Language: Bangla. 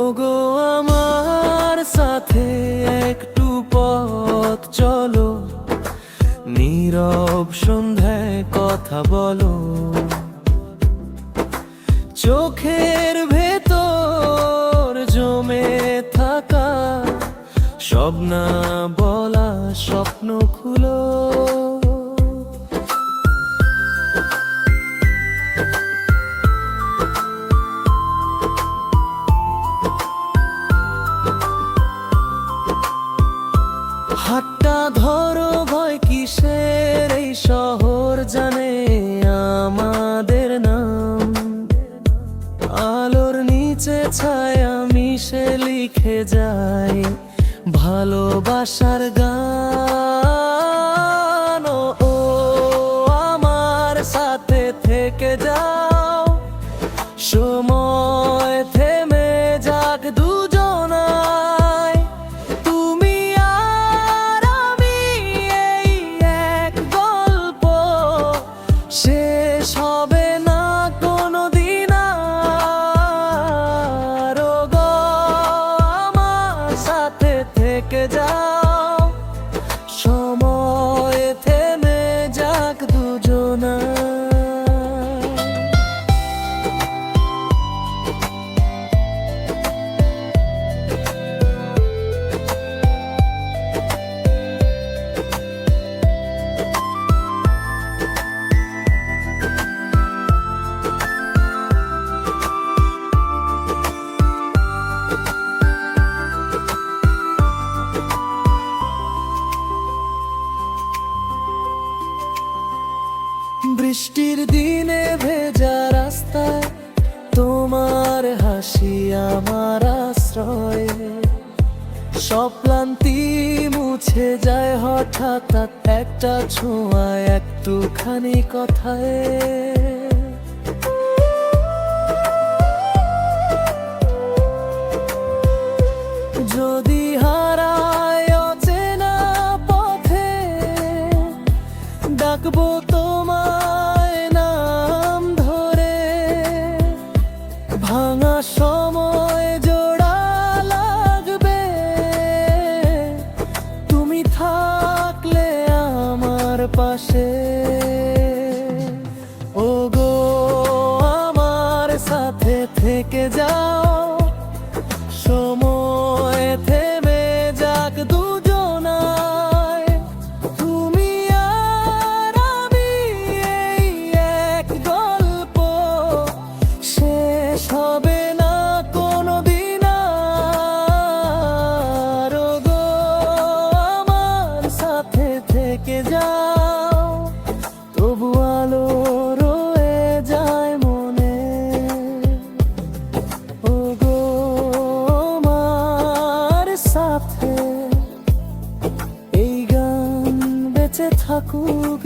ওগো আমার সাথে একটু পথ চলো, নীরব সন্ধ্যায় কথা বলো। চোখের ভেতর জমে থাকা সব না বলা স্বপ্ন খুলো। হাতটা ধরো, ভয় কিসের, এই শহর জানে আমাদের নাম। আলোর নিচে ছায়া মিশে লিখে যায় ভালোবাসার গান। ও আমার সাথে থেকে যাও, সময় থেমে যাক দুজনায়। তুমি আর আমি, এই এক গল্প শেষ হবে না কোনোদিন আর। ওগো আমার সাথে থেকে যাও, সময় থেমে যাক দুজনায়। বৃষ্টির দিনে ভেজা রাস্তায় তোমার হাসি আমার আশ্রয়। সব ক্লান্তি মুছে যায় হঠাৎ একটা ছোঁয়ায়, একটুখানি কথায়। যদি হারায় অচেনা পথে, ডাকবো তোমায় নাম ধরে। ভাঙা সময় জোড়া লাগবে, তুমি থাকলে আমার পাশে। ওগো আমার সাথে থেকে যাও, সময় থেমে যাক দুজনায়। তুমি আর আমি, এই এক গল্প শেষ হবে না কোনোদিন আর। ওগো আমার সাথে থেকে যাও, তবু আলো রয়ে যায় মনে। ওগো আমার সাথে এই গান বেঁচে থাকুক